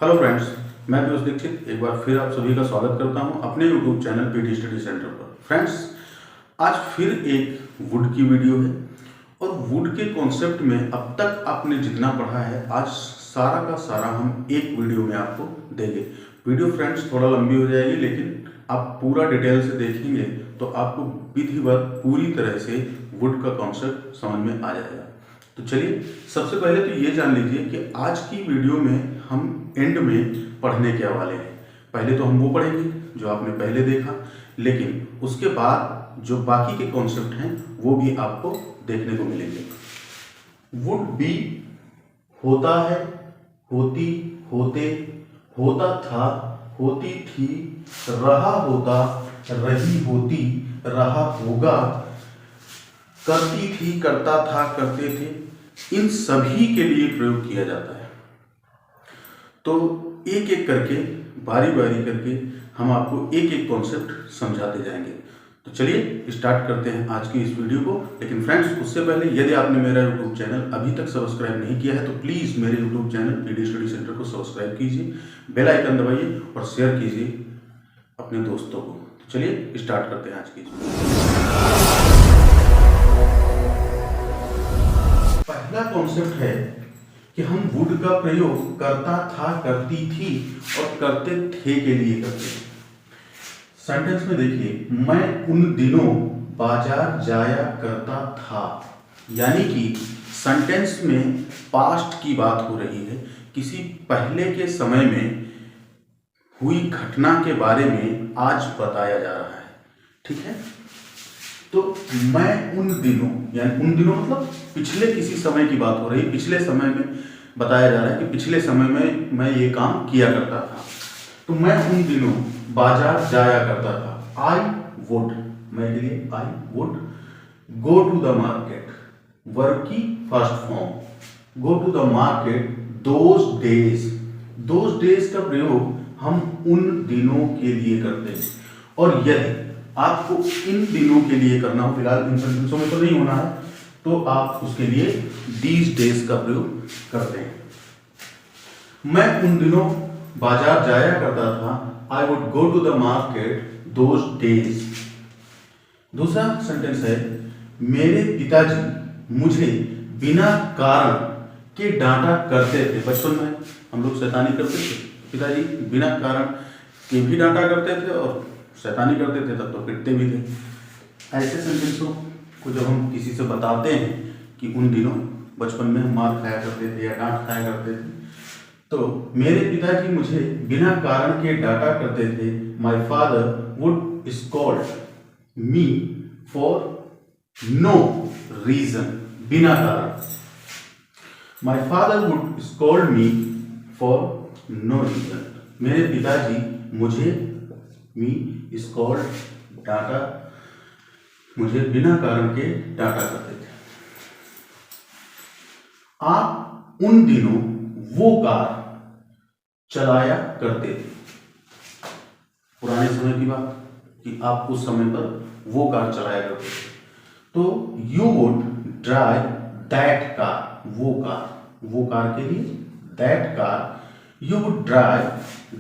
Hello friends, मैं पीयूष दीक्षित एक बार फिर आप सभी का स्वागत करता हूं अपने YouTube channel PT study centre पर। फ्रेंड्स, आज फिर एक वुड की वीडियो है और वुड के कॉन्सेप्ट में अब तक आपने जितना पढ़ा है आज सारा का सारा हम एक वीडियो में आपको देंगे। वीडियो फ्रेंड्स थोड़ा लंबी हो जाएगी, लेकिन आप पूरा डिटेल से देखेंगे तो आपको विधिवत पूरी तरह से वुड का कॉन्सेप्ट समझ में आ जाएगा। तो चलिए, सबसे पहले तो ये जान लीजिए कि आज की वीडियो में हम एंड में पढ़ने के वाले हैं। पहले तो हम वो पढ़ेंगे जो आपने पहले देखा, लेकिन उसके बाद जो बाकी के कॉन्सेप्ट हैं वो भी आपको देखने को मिलेंगे। वुड बी होता है, होती, होते, होता था, होती थी, रहा होता, रही होती, रहा होगा, करती थी, करता था, करते थे, इन सभी के लिए प्रयोग किया जाता है। तो एक एक करके, बारी बारी करके हम आपको एक एक कॉन्सेप्ट समझाते जाएंगे। तो चलिए स्टार्ट करते हैं आज की इस वीडियो को। लेकिन फ्रेंड्स, उससे पहले यदि आपने मेरा यूट्यूब चैनल अभी तक सब्सक्राइब नहीं किया है तो प्लीज़ मेरे YouTube channel PT study centre को सब्सक्राइब कीजिए, बेल आइकन दबाइए और शेयर कीजिए अपने दोस्तों को। तो चलिए स्टार्ट करते हैं आज की इस वीडियो। पहला कॉन्सेप्ट है कि हम वुड का प्रयोग करता था, करती थी और करते थे के लिए करते हैं। सेंटेंस में देखिए, मैं उन दिनों बाजार जाया करता था, यानी कि सेंटेंस में पास्ट की बात हो रही है। किसी पहले के समय में हुई घटना के बारे में आज बताया जा रहा है। ठीक है, तो मैं उन दिनों, यानी उन दिनों मतलब पिछले किसी समय की बात हो रही है। पिछले समय में बताया जा रहा है कि पिछले समय में मैं ये काम किया करता था। तो मैं उन दिनों बाजार जाया करता था। आई वुड, मैं के लिए I would go to the market, verb की first form, go to the market those days. Those days का प्रयोग हम उन दिनों के लिए करते हैं। और यदि आपको इन दिनों के लिए करना हो, फिलहाल इन सेंटेंसों में तो नहीं होना है, तो आप उसके लिए दीज डेज का प्रयोग करते हैं। मैं उन दिनों बाजार जाया करता था, I would go to the market those days. दूसरा सेंटेंस है, मेरे पिताजी मुझे बिना कारण के डांटा करते थे। बचपन में हम लोग शैतानी करते थे, पिताजी बिना कारण के भी डांटा करते थे और शैतानी करते थे तब तो पिटते भी थे। ऐसे सेंटेंसों को जब हम किसी से बताते हैं कि उन दिनों बचपन में हम मार खाया करते थे या डांट खाया करते थे, तो मेरे पिताजी मुझे बिना कारण के डांटा करते थे। My father would scold me for no reason, बिना कारण। My father would scold me for no reason, मेरे पिताजी मुझे मी स्कॉल्ड डांटा, मुझे बिना कारण के डांटा करते थे। आप उन दिनों वो कार चलाया करते थे। पुराने समय की बात कि आप उस समय पर वो कार चलाया करते थे। तो you would drive that car, वो कार के लिए that car, you would drive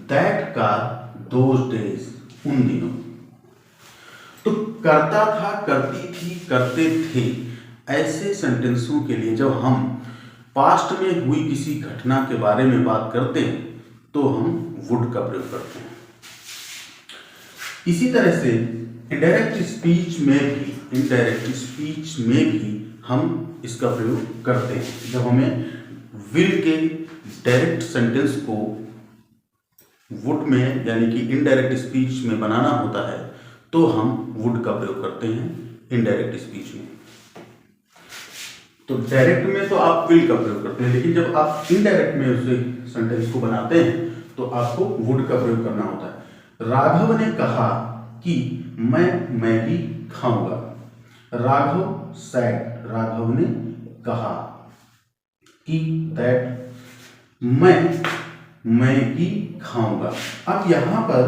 that car those days, उन दिनों। तो करता था, करती थी, करते थे, ऐसे सेंटेंसों के लिए जब हम पास्ट में हुई किसी घटना के बारे में बात करते हैं तो हम वुड का प्रयोग करते हैं। इसी तरह से इनडायरेक्ट स्पीच में भी हम इसका प्रयोग करते हैं। जब हमें विल के डायरेक्ट सेंटेंस को वुड में यानी कि इनडायरेक्ट स्पीच में बनाना होता है तो हम वुड का प्रयोग करते हैं इनडायरेक्ट स्पीच में। तो डायरेक्ट में तो आप विल का प्रयोग करते हैं, लेकिन जब आप इनडायरेक्ट में उसे सेंटेंस को बनाते हैं तो आपको वुड का प्रयोग करना होता है। राघव ने कहा कि मैं मैगी खाऊंगा। राघव सेड, राघव ने कहा कि दैट मैं मैगी खाऊंगा। अब यहां पर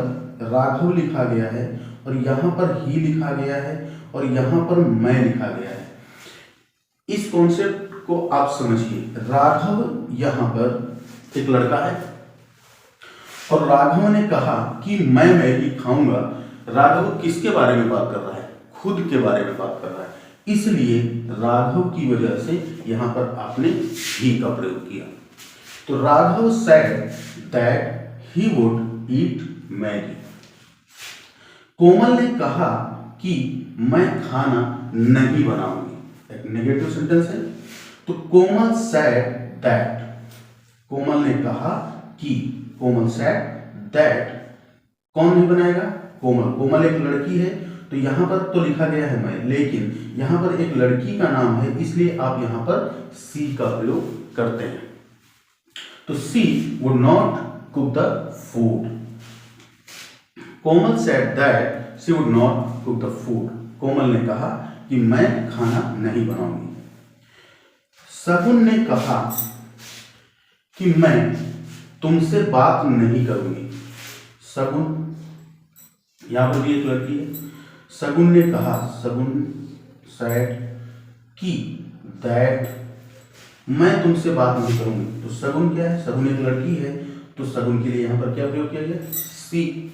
राघव लिखा गया है और यहां पर ही लिखा गया है और यहां पर मैं लिखा गया है। इस कॉन्सेप्ट को आप समझिए। राघव यहां पर एक लड़का है और राघव ने कहा कि मैं मैगी खाऊंगा। राघव किसके बारे में बात कर रहा है? खुद के बारे में बात कर रहा है, इसलिए राघव की वजह से यहां पर आपने ही का प्रयोग किया। तो Raghav said that he would eat Maggi. Komal ने कहा कि मैं खाना नहीं बनाऊंगी। एक नेगेटिव सेंटेंस है। तो कोमल सेड दैट, कोमल ने कहा कि, कोमल सेड दैट, कौन नहीं बनाएगा? कोमल। कोमल एक लड़की है, तो यहां पर तो लिखा गया है मैं, लेकिन यहां पर एक लड़की का नाम है, इसलिए आप यहां पर सी का प्रयोग करते हैं। तो she would not cook the food. Komal said that she would not cook the food. Komal ने कहा कि मैं खाना नहीं बनाऊंगी। शगुन ने कहा कि मैं तुमसे बात नहीं करूंगी। शगुन, यहां पर भी एक लड़की है। शगुन ने कहा, शगुन सेड कि दैट, मैं तुमसे बात नहीं करूंगी। तो शगुन क्या है? शगुन एक लड़की है, तो शगुन के लिए यहां पर क्या प्रयोग किया गया? सी।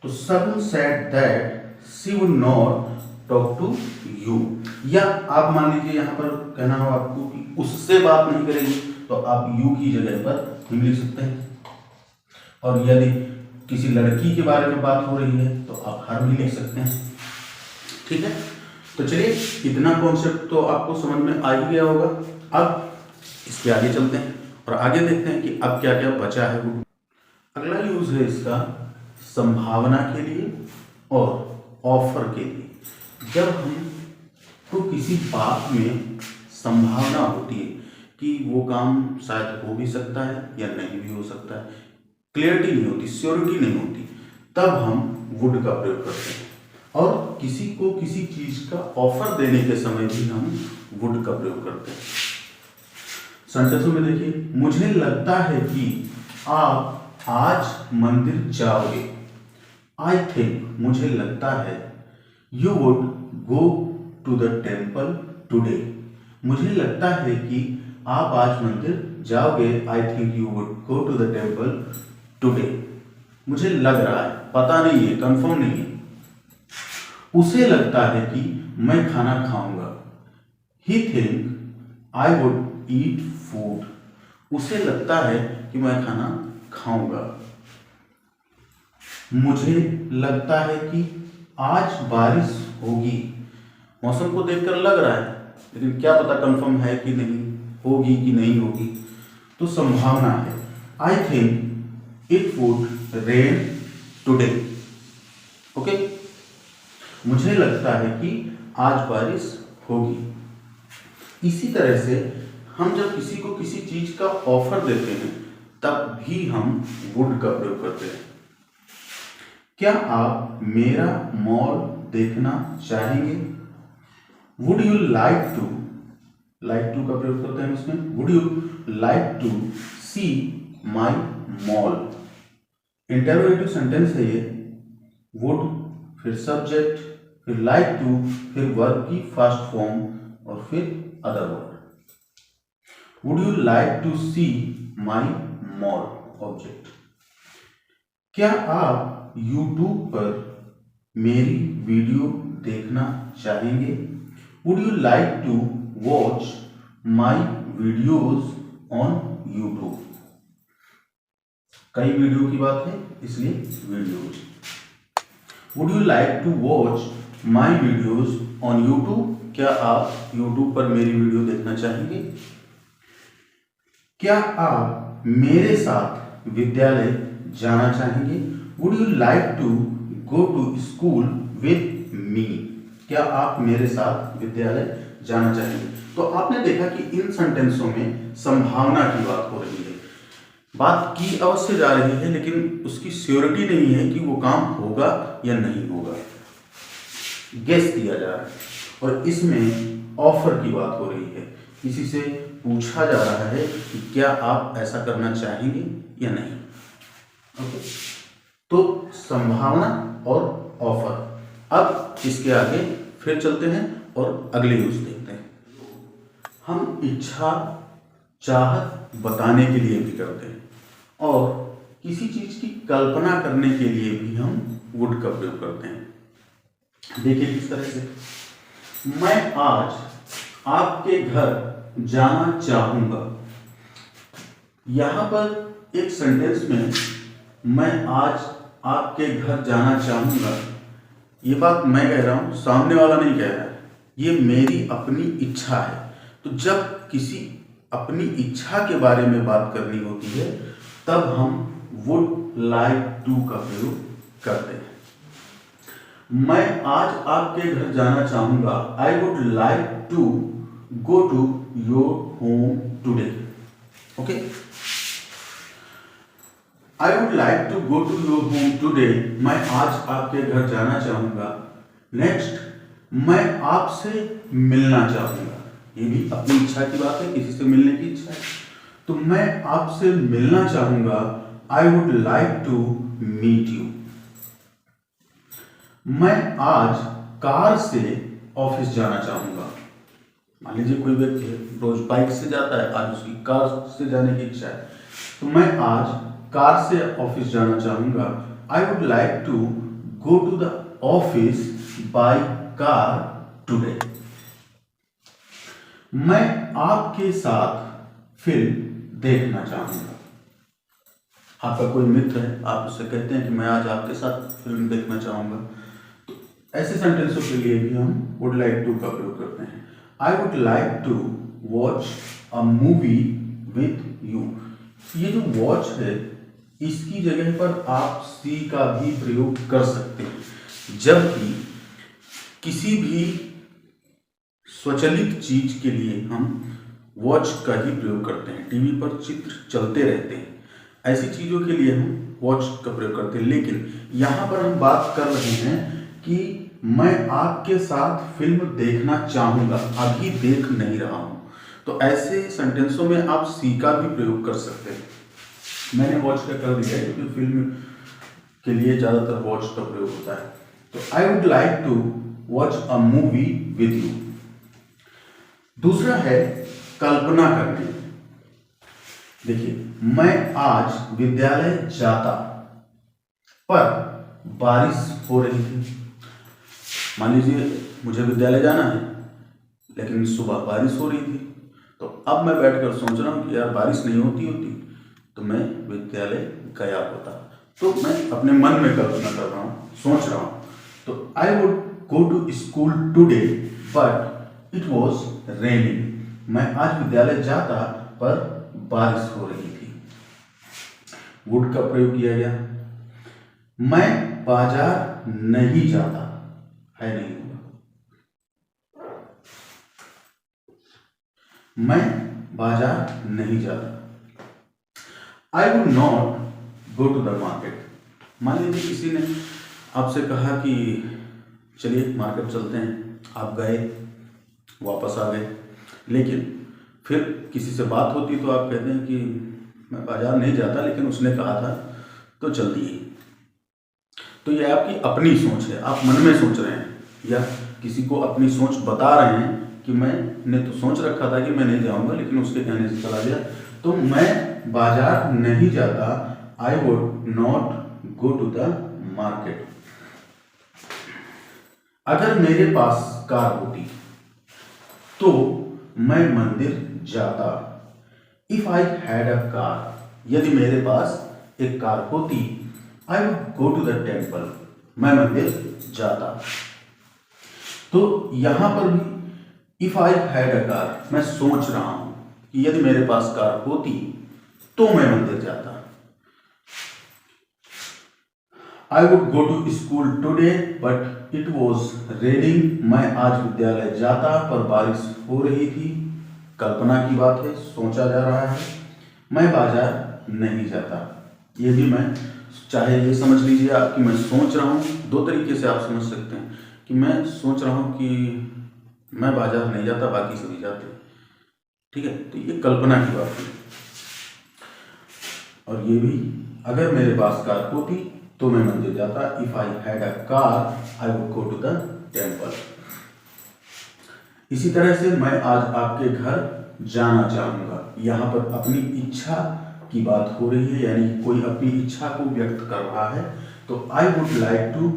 तो Shagun said that she would not talk to you. या आप मान लीजिए यहां पर कहना हो आपको कि उससे बात नहीं करेगी, तो आप यू की जगह पर हिम लिख सकते हैं। और यदि किसी लड़की के बारे में बात हो रही है तो आप हर भी लिख सकते हैं। ठीक है, तो चलिए इतना कॉन्सेप्ट तो आपको समझ में आ ही गया होगा। अब इसके आगे चलते हैं और आगे देखते हैं कि अब क्या क्या बचा है। वो अगला यूज है इसका संभावना के लिए और ऑफर के लिए। जब हमको किसी बात में संभावना होती है कि वो काम शायद हो भी सकता है या नहीं भी हो सकता है, क्लियरिटी नहीं होती, श्योरिटी नहीं होती, तब हम वुड का प्रयोग करते हैं। और किसी को किसी चीज का ऑफर देने के समय भी हम वुड का प्रयोग करते हैं। सेंटेंसों में देखिए, मुझे लगता है कि आप आज मंदिर जाओगे। आई थिंक, मुझे लगता है, you would go to the temple today. मुझे लगता है कि आप आज मंदिर जाओगे। I think you would go to the temple today. मुझे लग रहा है, पता नहीं है, कंफर्म नहीं है। उसे लगता है कि मैं खाना खाऊंगा। He think I would eat food. उसे लगता है कि मैं खाना खाऊंगा। मुझे लगता है कि आज बारिश होगी। मौसम को देखकर लग रहा है, लेकिन क्या पता कंफर्म है कि नहीं, होगी कि नहीं होगी। तो संभावना है। I think it would rain today. Okay, मुझे लगता है कि आज बारिश होगी। इसी तरह से हम जब किसी को किसी चीज का ऑफर देते हैं तब भी हम वुड का प्रयोग करते हैं। क्या आप मेरा मॉल देखना चाहेंगे? Would you like to, like to का प्रयोग करते हैं इसमें। Would you like to see my mall. Interrogative sentence है ये। वुड, फिर सब्जेक्ट, फिर लाइक टू, फिर वर्ब की फर्स्ट फॉर्म और फिर other word. Would you like to see my mall, object. क्या आप YouTube पर मेरी वीडियो देखना चाहेंगे? Would you like to watch my videos on YouTube। कई वीडियो की बात है इसलिए videos. Would you like to watch my videos on YouTube। क्या आप YouTube पर मेरी वीडियो देखना चाहेंगे? क्या आप मेरे साथ विद्यालय जाना चाहेंगे? Would you like to go to school with me. क्या आप मेरे साथ विद्यालय जाना चाहेंगे? तो आपने देखा कि इन सेंटेंसों में संभावना की बात हो रही है। बात की अवश्य जा रही है, लेकिन उसकी श्योरिटी नहीं है कि वो काम होगा या नहीं होगा, गेस किया जा रहा है। और इसमें ऑफर की बात हो रही है, किसी से पूछा जा रहा है कि क्या आप ऐसा करना चाहेंगे या नहीं। ओके, तो संभावना और ऑफर। अब इसके आगे फिर चलते हैं और अगले यूज देखते हैं। हम इच्छा, चाहत बताने के लिए भी करते हैं और किसी चीज की कल्पना करने के लिए भी हम वुड का प्रयोग करते हैं। देखिए किस तरह से, मैं आज आपके घर जाना चाहूंगा। यहां पर एक सेंटेंस में मैं आज आपके घर जाना चाहूंगा, ये बात मैं कह रहा हूं, सामने वाला नहीं कह रहा है, ये मेरी अपनी इच्छा है। तो जब किसी अपनी इच्छा के बारे में बात करनी होती है तब हम वुड लाइक टू का प्रयोग करते हैं। मैं आज आपके घर जाना चाहूंगा, I would like to go to your home today. Okay, I would like to go to your home today, मैं आज आपके घर जाना चाहूंगा। नेक्स्ट, मैं आपसे मिलना चाहूंगा, ये भी अपनी इच्छा की बात है, किसी से मिलने की इच्छा है। तो मैं आपसे मिलना चाहूंगा, I would like to meet you. मैं आज कार से ऑफिस जाना चाहूंगा। मान लीजिए कोई व्यक्ति है, रोज बाइक से जाता है, आज उसकी कार से जाने की इच्छा है, तो मैं आज कार से ऑफिस जाना चाहूंगा, I would like to go to the office by car today. मैं आपके साथ फिल्म देखना चाहूंगा। आपका कोई मित्र है, आप उससे कहते हैं कि मैं आज आपके साथ फिल्म देखना चाहूंगा, तो ऐसे सेंटेंसों के लिए भी हम वुड लाइक टू का प्रयोग करते हैं। I would like to watch a movie with you. ये जो वॉच है, इसकी जगह पर आप सी का भी प्रयोग कर सकते हैं। जब भी किसी भी स्वचालित चीज के लिए हम वॉच का ही प्रयोग करते हैं। टीवी पर चित्र चलते रहते हैं, ऐसी चीजों के लिए हम वॉच का प्रयोग करते हैं। लेकिन यहाँ पर हम बात कर रहे हैं कि मैं आपके साथ फिल्म देखना चाहूंगा, अभी देख नहीं रहा हूं, तो ऐसे सेंटेंसों में आप सी का भी प्रयोग कर सकते हैं। मैंने वॉच का कर दिया है क्योंकि फिल्म के लिए ज्यादातर वॉच का प्रयोग होता है। तो I would like to watch a movie with you. दूसरा है कल्पना करने। देखिए, मैं आज विद्यालय जाता पर बारिश हो रही थी। मान लीजिए मुझे विद्यालय जाना है लेकिन सुबह बारिश हो रही थी, तो अब मैं बैठकर सोच रहा हूँ कि यार बारिश नहीं होती तो मैं विद्यालय गया होता। तो मैं अपने मन में कल्पना कर रहा हूँ, सोच रहा हूँ। तो I would go to school today but it was raining. मैं आज विद्यालय जाता पर बारिश हो रही थी। वुड का प्रयोग किया गया। मैं बाजार नहीं जाता, है नहीं होगा। मैं बाजार नहीं जाता। I would not go to the market. मान लीजिए किसी ने आपसे कहा कि चलिए मार्केट चलते हैं, आप गए, वापस आ गए, लेकिन फिर किसी से बात होती तो आप कहते हैं कि मैं बाजार नहीं जाता लेकिन उसने कहा था तो चल दिए। तो ये आपकी अपनी सोच है, आप मन में सोच रहे हैं या किसी को अपनी सोच बता रहे हैं कि मैंने तो सोच रखा था कि मैं नहीं जाऊंगा लेकिन उसके कहने से चला गया। तो मैं बाजार नहीं जाता, I would not go to the market. अगर मेरे पास कार होती तो मैं मंदिर जाता। If I had a car, यदि मेरे पास एक कार होती, I would go to the temple, मैं मंदिर जाता। तो यहां पर भी if I had a car, मैं सोच रहा हूं कि यदि मेरे पास कार होती तो मैं मंदिर जाता। I would go to school today but it was raining. मैं आज विद्यालय जाता पर बारिश हो रही थी। कल्पना की बात है, सोचा जा रहा है। मैं बाजार नहीं जाता, ये भी मैं, चाहे ये समझ लीजिए आप कि मैं सोच रहा हूँ, दो तरीके से आप समझ सकते हैं कि मैं सोच रहा हूँ कि मैं बाजार नहीं जाता, बाकी सभी जाते। ठीक है, तो ये कल्पना की बात है। और ये भी, अगर मेरे पास कार होती तो मैं मंदिर जाता। If I had a car I would go to the temple. इसी तरह से मैं आज आपके घर जाना चाहूंगा, यहां पर अपनी इच्छा की बात हो रही है, यानी कोई अपनी इच्छा को व्यक्त कर रहा है। तो I would like to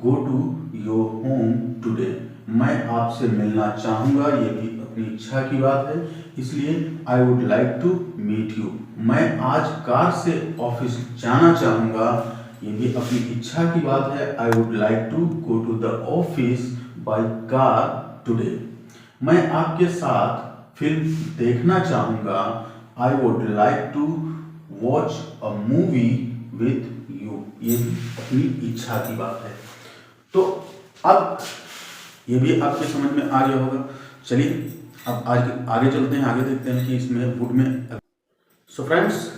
go to your home today, मैं आपसे मिलना चाहूँगा, ये भी अपनी इच्छा की बात है, इसलिए I would like to meet you, मैं आज कार से ऑफिस जाना चाहूँगा, ये भी अपनी इच्छा की बात है। I would like to go to the office by car today, मैं आपके साथ फिल्म देखना चाहूँगा, I would like to watch a movie with you, ये भी अपनी इच्छा की बात है। तो अब ये भी आपके समझ में आ गया होगा। चलिए अब आगे चलते हैं, आगे देखते हैं कि इसमें वुड में। सो फ्रेंड्स,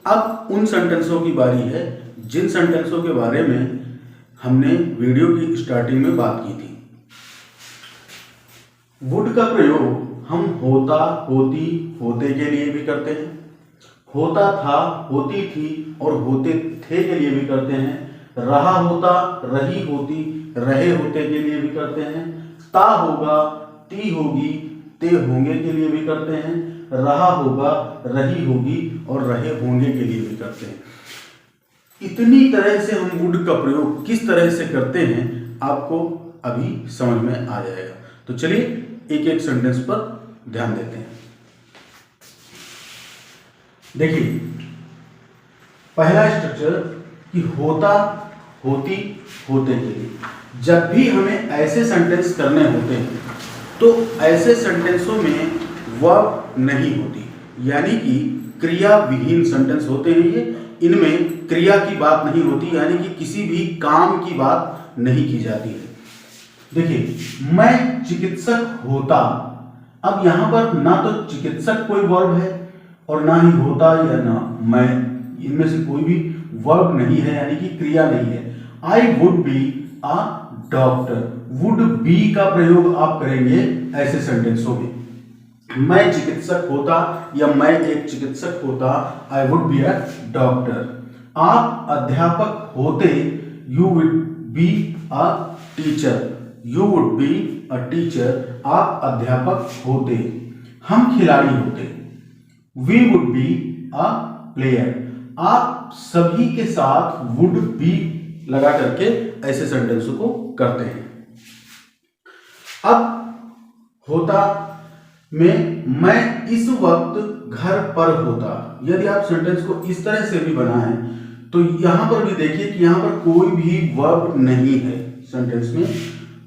अब उन सेंटेंसों की बारी है जिन सेंटेंसों के बारे में हमने वीडियो की स्टार्टिंग में बात की थी। वुड का प्रयोग हम होता, होती, होते के लिए भी करते हैं, होता था, होती थी और होते थे के लिए भी करते हैं, रहा होता, रही होती, रहे होते के लिए भी करते हैं, ता होगा, ती होगी, ते होंगे के लिए भी करते हैं, रहा होगा, रही होगी और रहे होंगे के लिए भी करते हैं। इतनी तरह से हम वुड का प्रयोग किस तरह से करते हैं आपको अभी समझ में आ जाएगा। तो चलिए एक एक सेंटेंस पर ध्यान देते हैं। देखिए पहला स्ट्रक्चर कि होता, होती, होते के लिए जब भी हमें ऐसे सेंटेंस करने होते हैं तो ऐसे सेंटेंसों में वर्ब नहीं होती, यानी कि क्रिया विहीन सेंटेंस होते हैं ये, इनमें क्रिया की बात नहीं होती, यानी कि किसी भी काम की बात नहीं की जाती है। देखिए मैं चिकित्सक होता, अब यहां पर ना तो चिकित्सक कोई वर्ब है और ना ही होता या ना मैं, इनमें से कोई भी वर्ब नहीं है, यानी कि क्रिया नहीं है। I would be a doctor, would be का प्रयोग आप करेंगे ऐसे सेंटेंसों में। मैं चिकित्सक होता या मैं एक चिकित्सक होता, I would be a doctor. आप अध्यापक होते, you would be a teacher, you would be a teacher, आप अध्यापक होते। हम खिलाड़ी होते, we would be a player. आप सभी के साथ वुड बी लगा करके ऐसे सेंटेंसों को करते हैं। अब होता में मैं इस वक्त घर पर होता, यदि आप सेंटेंस को इस तरह से भी बनाएं तो यहां पर भी देखिए कि यहां पर कोई भी वर्ब नहीं है सेंटेंस में।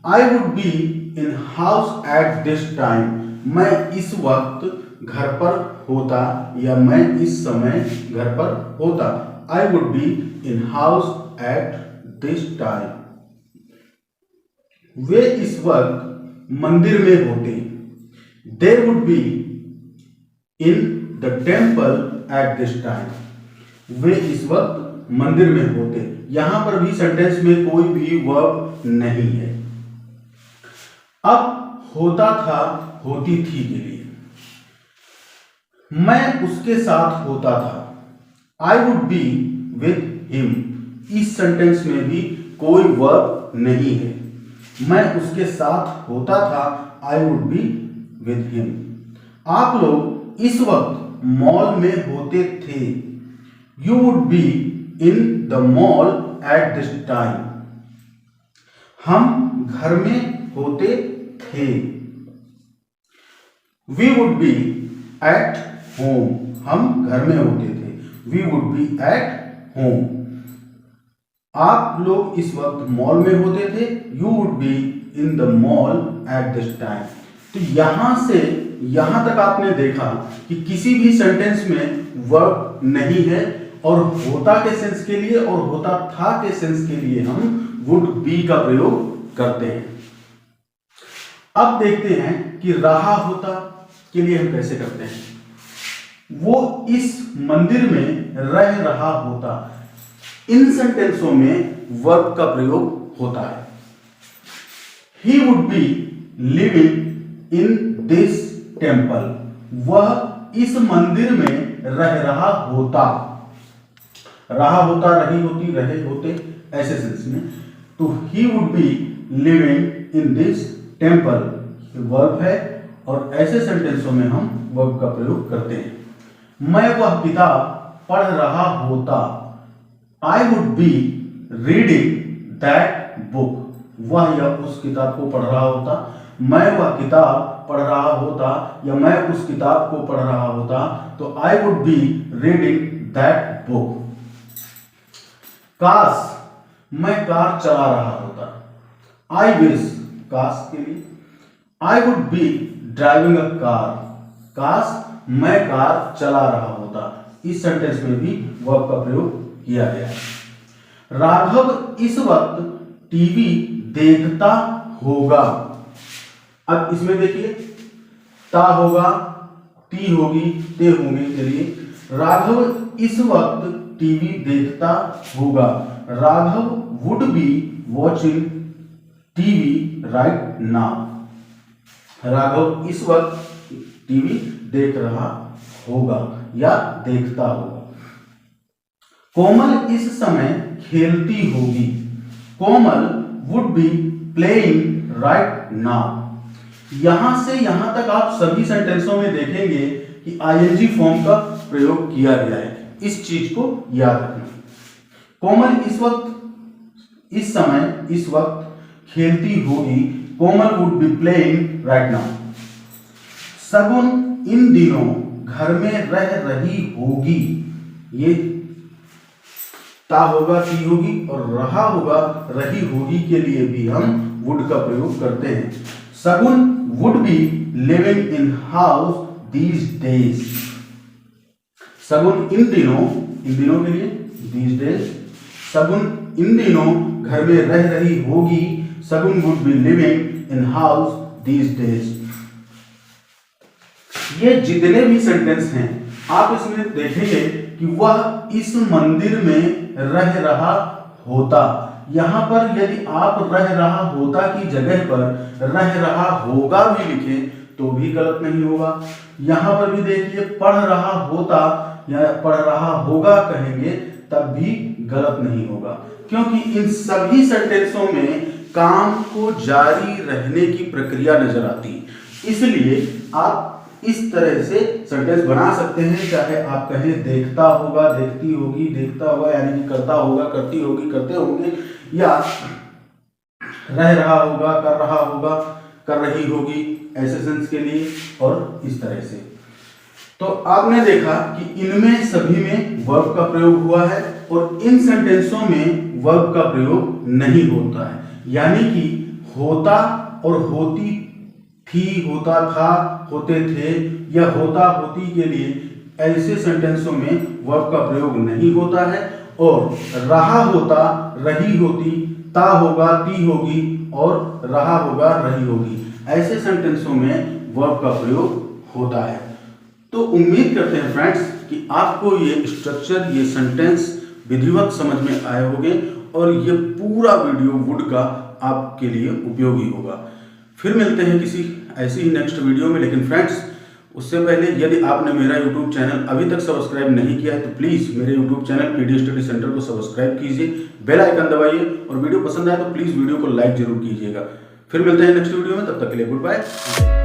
आई would be in house at this time, मैं इस वक्त घर पर होता या मैं इस समय घर पर होता। I would be in house at this time. वे इस वक्त मंदिर में होते, they would be in the temple at this time, वे इस वक्त मंदिर में होते। यहां पर भी सेंटेंस में कोई भी वर्ब नहीं है। अब होता था, होती थी के लिए मैं उसके साथ होता था, I would be with him, इस सेंटेंस में भी कोई वर्ब नहीं है। मैं उसके साथ होता था, I would be with him. आप लोग इस वक्त मॉल में होते थे, you would be in the mall at this time. हम घर में होते थे, we would be at home, हम घर में होते थे, we would be at home. आप लोग इस वक्त मॉल में होते थे, you would be in the mall at this time. तो यहां से यहां तक आपने देखा कि किसी भी सेंटेंस में वर्ब नहीं है और होता के सेंस के लिए और होता था के सेंस के लिए हम वुड बी का प्रयोग करते हैं। अब देखते हैं कि रहा होता के लिए हम कैसे करते हैं। वो इस मंदिर में रह रहा होता, इन सेंटेंसों में वर्ब का प्रयोग होता है। He would be living in this temple, वह इस मंदिर में रह रहा होता, रहा होता, रही होती, रहे होते ऐसे सेंस में। तो he would be living in this temple verb है और ऐसे सेंटेंसों में हम वर्ब का प्रयोग करते हैं। मैं वह किताब पढ़ रहा होता, I would be reading that book, वह या उस किताब को पढ़ रहा होता, मैं वह किताब पढ़ रहा होता या मैं उस किताब को पढ़ रहा होता, तो I would be reading that book. काश मैं कार चला रहा होता, आई विश, काश के लिए, I would B driving a car, काश मैं कार चला रहा होता। इस सेंटेंस में भी वर्ब का प्रयोग किया गया है। राघव इस वक्त टीवी देखता होगा, अब इसमें देखिए ता होगा, टी होगी, ते होंगे के लिए राघव इस वक्त टीवी देखता होगा, Raghav would be watching TV right now, Raghav इस वक्त टीवी देख रहा होगा या देखता होगा। कोमल इस समय खेलती होगी, Komal would be playing right now. यहां से यहां तक आप सभी सेंटेंसों में देखेंगे कि आईएनजी फॉर्म का प्रयोग किया गया है, इस चीज को याद रखना। कोमल इस वक्त, इस समय, इस वक्त खेलती होगी, Komal would be playing right now. Sagun इन दिनों घर में रह रही होगी, ये ता होगा, ती होगी और रहा होगा, रही होगी के लिए भी हम वुड का प्रयोग करते हैं। सगुन would be living in house these days, सगुन इन दिनों के लिए दीज डेज, सगुन इन दिनों घर में रह रही होगी, सगुन would be living in house these days. ये जितने भी सेंटेंस हैं आप इसमें देखेंगे कि वह इस मंदिर में रह रहा होता। यहां पर यदि आप रह रहा होता की जगह पर रह रहा होगा भी लिखें तो भी गलत नहीं होगा। यहां पर भी देखिए पढ़ रहा होता या पढ़ रहा होगा कहेंगे तब भी गलत नहीं होगा, क्योंकि इन सभी सेंटेंसों में काम को जारी रहने की प्रक्रिया नजर आती, इसलिए आप इस तरह से सेंटेंस बना सकते हैं। चाहे आप कहें देखता होगा, देखती होगी, देखता होगा यानी कि करता होगा, करती होगी, करते होंगे, या रह रहा होगा, कर रहा होगा, कर रही होगी, ऐसे सेंस के लिए और इस तरह से। तो आपने देखा कि इनमें सभी में वर्ब का प्रयोग हुआ है और इन सेंटेंसों में वर्ब का प्रयोग नहीं होता है, यानी कि होता और होती थी, होता था, होते थे या होता होती के लिए ऐसे सेंटेंसों में वर्ब का प्रयोग नहीं होता है, और रहा होता, रही होती, ता होगा, ती होगी और रहा होगा, रही होगी, ऐसे सेंटेंसों में वर्ब का प्रयोग होता है। तो उम्मीद करते हैं फ्रेंड्स कि आपको ये स्ट्रक्चर, ये सेंटेंस विधिवत समझ में आए होंगे और ये पूरा वीडियो वुड का आपके लिए उपयोगी होगा। फिर मिलते हैं किसी ऐसी ही नेक्स्ट वीडियो में, लेकिन फ्रेंड्स उससे पहले यदि आपने मेरा यूट्यूब चैनल अभी तक सब्सक्राइब नहीं किया है तो प्लीज़ मेरे YouTube channel PD study centre को सब्सक्राइब कीजिए, बेल आइकन दबाइए और वीडियो पसंद आए तो प्लीज़ वीडियो को लाइक जरूर कीजिएगा। फिर मिलते हैं नेक्स्ट वीडियो में, तब तक के लिए गुड बाय।